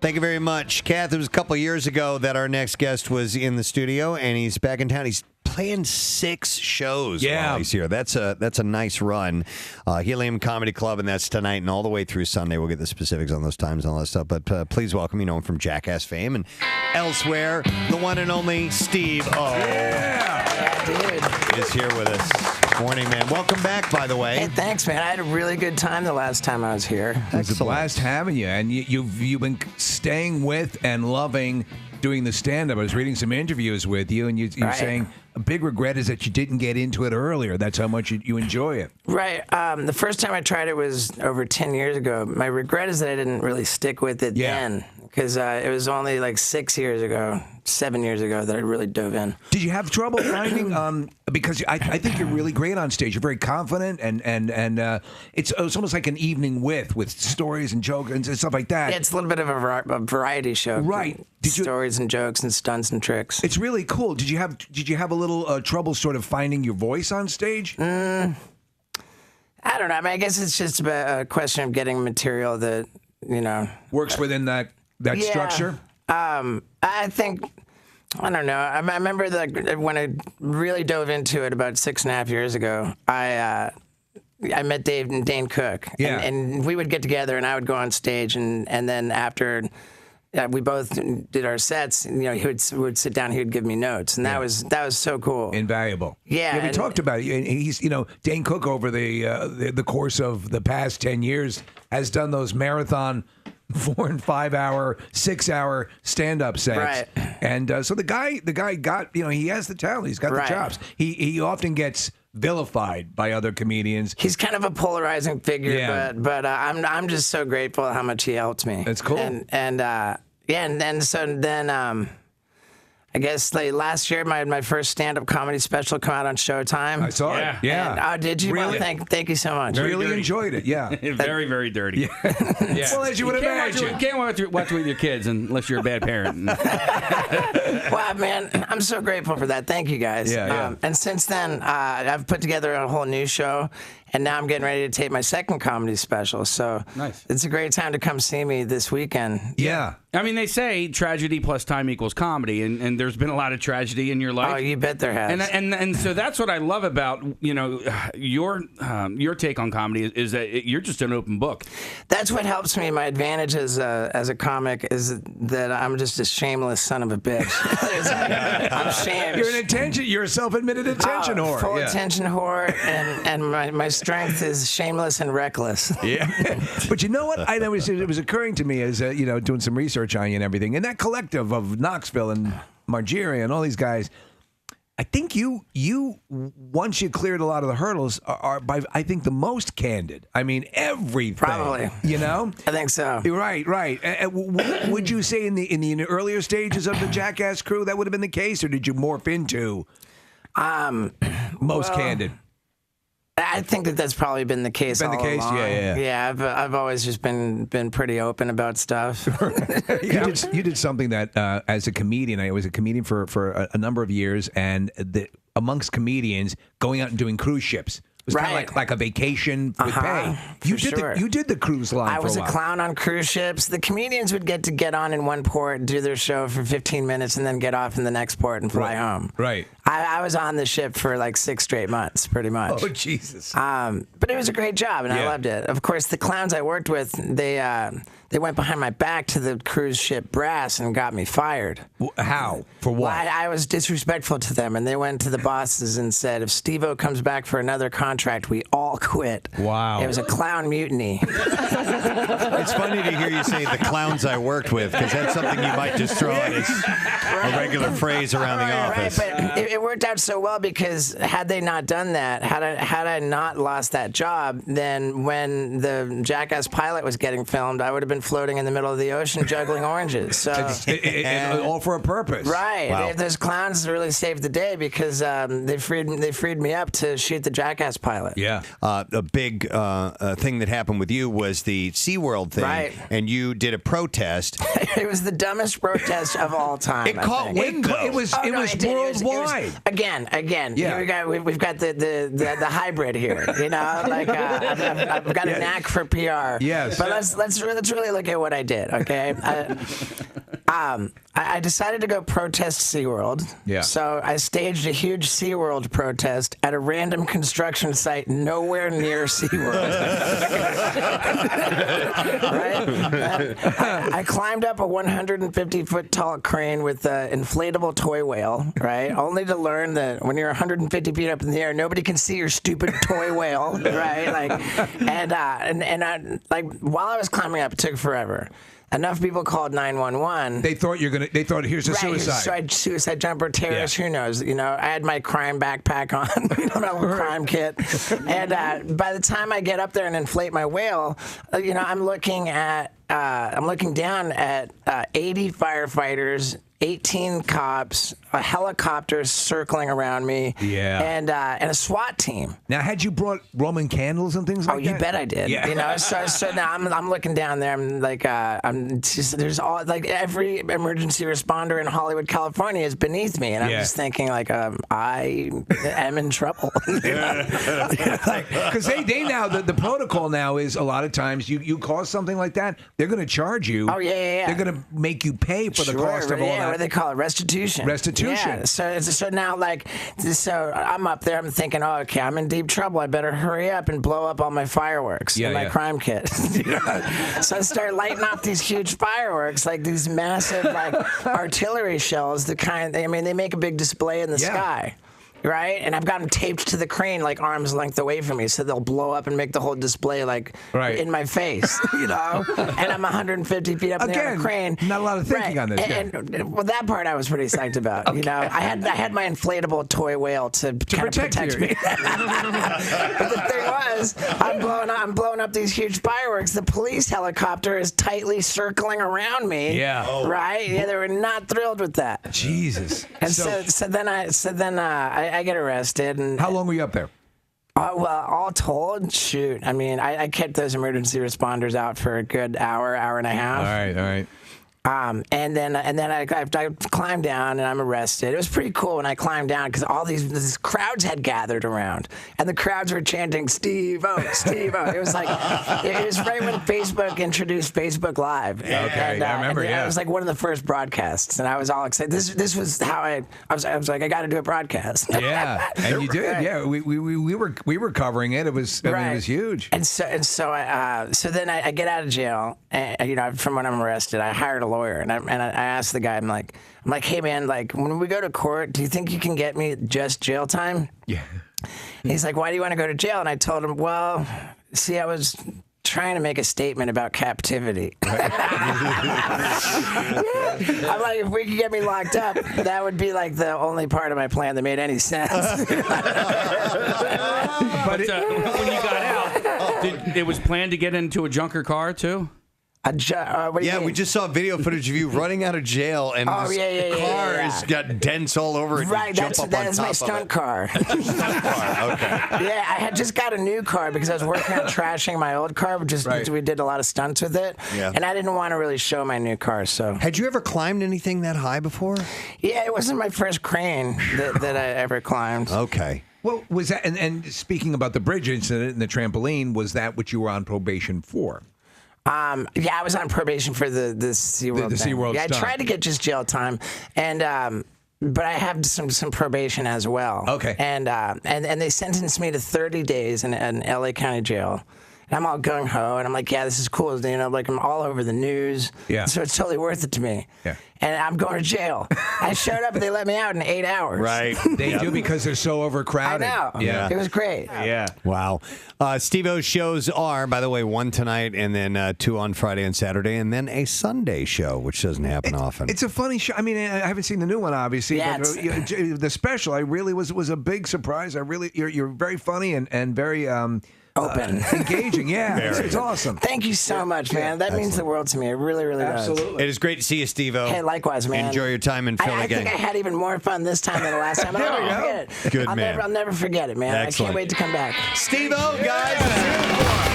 Thank you very much, Kath. It was a couple of years ago that our next guest was in the studio, and he's back in town. He's playing 6 shows while he's here. That's a nice run. Helium Comedy Club, and that's tonight and all the way through Sunday. We'll get the specifics on those times and all that stuff. But please welcome, him from Jackass fame and elsewhere, the one and only Steve O. Yeah, dude. Is here with us. Morning, man. Welcome back, by the way. Hey, thanks, man. I had a really good time the last time I was here. It was a blast having you, and you've been staying with and loving doing the stand-up. I was reading some interviews with you, and you're saying a big regret is that you didn't get into it earlier. That's how much you enjoy it. Right. The first time I tried it was over 10 years ago. My regret is that I didn't really stick with it then, because it was only like 7 years ago that I really dove in. Did you have trouble finding, because I think you're really great on stage. You're very confident, and it's almost like an evening with stories and jokes and stuff like that. Yeah, it's a little bit of a variety show. Right. Stories and jokes and stunts and tricks. It's really cool. Did you have a little trouble sort of finding your voice on stage? I don't know. I mean, I guess it's just a question of getting material that, works within that structure. I think, I don't know. I remember that when I really dove into it about 6.5 years ago, I met Dave and Dane Cook. Yeah. And we would get together and I would go on stage and then after we both did our sets, he would sit down, he would give me notes. And that was so cool. Invaluable. Yeah. We talked about it. He's, Dane Cook over the course of the past 10 years has done those marathon 4 and 5 hour, 6 hour stand up sets. Right. And so the guy got, he has the talent. He's got the chops. He often gets vilified by other comedians. He's kind of a polarizing figure, but I'm just so grateful how much he helped me. That's cool. I guess last year my first stand-up comedy special came out on Showtime. I saw it. Yeah. And, did you? Really? Well, thank you so much. Really enjoyed it. Yeah. Very, very dirty. Yeah. Well, as you would imagine. You can't watch it with your kids unless you're a bad parent. Wow, man, I'm so grateful for that. Thank you, guys. Yeah. And since then, I've put together a whole new show. And now I'm getting ready to tape my second comedy special. So nice. It's a great time to come see me this weekend. Yeah. I mean, they say tragedy plus time equals comedy, and there's been a lot of tragedy in your life. Oh, you bet there has. And so that's what I love about your take on comedy is that you're just an open book. That's what helps me. My advantage as a comic is that I'm just a shameless son of a bitch. I'm shameless. You're a self-admitted attention whore. Full attention whore, and my strength is shameless and reckless. Yeah. But you know what? It was occurring to me as doing some research on you and everything, and that collective of Knoxville and Margeria and all these guys, I think you once you cleared a lot of the hurdles are by I think the most candid. I mean everything. Probably. I think so. Right. Would you say in the earlier stages of the Jackass Crew that would have been the case, or did you morph into most candid? I think that's probably been the case. Been the case, along. yeah. Yeah, I've always just been pretty open about stuff. You did something that, as a comedian, I was a comedian for a number of years, and amongst comedians, going out and doing cruise ships. It was kind of like a vacation with pay. You did the cruise line. I was for a while. clown on cruise ships. The comedians would get on in one port, do their show for 15 minutes, and then get off in the next port and fly home. Right. I was on the ship for like 6 straight months, pretty much. Oh, Jesus. But it was a great job, and I loved it. Of course, the clowns I worked with, they went behind my back to the cruise ship brass and got me fired. How? For what? Well, I was disrespectful to them, and they went to the bosses and said, if Steve-O comes back for another contract, we all quit. Wow. It was a clown mutiny. It's funny to hear you say the clowns I worked with, because that's something you might just throw out as a regular phrase around the office. Right, but it worked out so well because had they not done that, had I not lost that job, then when the Jackass pilot was getting filmed, I would have been floating in the middle of the ocean juggling oranges. So and all for a purpose. Right. Wow. Those clowns really saved the day because they freed me up to shoot the Jackass pilot. Yeah. A big thing that happened with you was the SeaWorld thing, Right. and you did a protest. It was the dumbest protest of all time. It caught wind. It was worldwide. Again. Yeah. We've got the hybrid here. You know, like I've got a knack for PR. Yes. But let's really look at what I did. Okay. I decided to go protest SeaWorld. Yeah. So I staged a huge SeaWorld protest at a random construction site nowhere near SeaWorld. Right? I climbed up a 150-foot tall crane with an inflatable toy whale, right? Only to learn that when you're 150 feet up in the air, nobody can see your stupid toy whale, right? Like while I was climbing up, it took forever. Enough people called 911. They thought They thought here's a suicide. Suicide jumper, terrorist. Who knows? You know, I had my crime backpack on. You know, my little crime kit. And by the time I get up there and inflate my whale, you know, I'm looking down at 80 firefighters, 18 cops, a helicopter circling around me, and a SWAT team. Now, had you brought Roman candles and things like that? Oh, you bet I did. Yeah. You know, so now I'm looking down there. I'm like, there's all like every emergency responder in Hollywood, California is beneath me, and I'm just thinking like, I am in trouble. Because they now the protocol now is a lot of times you cause something like that, they're going to charge you. Oh yeah. They're going to make you pay for the cost of all that. What do they call it? Restitution. Restitution. Yeah. So now so I'm up there. I'm thinking, oh, okay, I'm in deep trouble. I better hurry up and blow up all my fireworks in my crime kit. You know? So I start lighting off these huge fireworks, like these massive artillery shells. They make a big display in the sky. Right? And I've got them taped to the crane like arm's length away from me, so they'll blow up and make the whole display like in my face, you know? And I'm 150 feet up there on the crane. Not a lot of thinking on this. And well, that part I was pretty psyched about. You know, I had my inflatable toy whale to kind of protect me. But the thing was, I'm blowing up these huge fireworks. The police helicopter is tightly circling around me. Yeah. Oh. Right? Yeah, they were not thrilled with that. Jesus. And so then I get arrested. And how long were you up there? Well, all told, shoot. I mean, I kept those emergency responders out for a good hour and a half. All right. And then I climbed down and I'm arrested. It was pretty cool when I climbed down because all these crowds had gathered around, and the crowds were chanting "Steve-O, Steve-O." It was like it was right when Facebook introduced Facebook Live. Okay, I remember. It was like one of the first broadcasts, and I was all excited. This was how I was like, I got to do a broadcast. Yeah, and you did. Yeah, we were covering it. It was it was huge. And so then I get out of jail, and you know, from when I'm arrested, I hired a lawyer, and I asked the guy, I'm like, hey man, like when we go to court, do you think you can get me just jail time? Yeah. And he's like, why do you want to go to jail? And I told him, well, see, I was trying to make a statement about captivity. I'm like, if we could get me locked up, that would be like the only part of my plan that made any sense. But when you got out, it was planned to get into a junker car too? What do you mean? We just saw video footage of you running out of jail, and car has got dents all over it. Right, that's my stunt car. Okay. Yeah, I had just got a new car because I was working on trashing my old car. We did a lot of stunts with it, and I didn't want to really show my new car. So, had you ever climbed anything that high before? Yeah, it wasn't my first crane that I ever climbed. Okay. Well, was that and speaking about the bridge incident and the trampoline, was that what you were on probation for? Yeah, I was on probation for the SeaWorld the thing. SeaWorld I stuff. tried to get just jail time, and but I have some probation as well. Okay. And they sentenced me to 30 days in LA County jail. And I'm all gung ho, and I'm like, yeah, this is cool. You know, like I'm all over the news. Yeah. So it's totally worth it to me. Yeah. And I'm going to jail. I showed up, and they let me out in 8 hours. Right. They do because they're so overcrowded. I know. Yeah. It was great. Yeah. Wow. Steve-O's shows are, by the way, one tonight and then two on Friday and Saturday, and then a Sunday show, which doesn't happen often. It's a funny show. I mean, I haven't seen the new one, obviously. Yeah, but the special, I really was a big surprise. You're very funny and very open, engaging. Yeah, it's awesome. Thank you so much, man. That means the world to me. It really, really does. Absolutely. It is great to see you, Steve-O. Hey, likewise, man. Enjoy your time in Philly I again. think I had even more fun this time than the last time. There we go. Forget it. Good man. I'll never forget it, man. Excellent. I can't wait to come back. Steve-O, guys.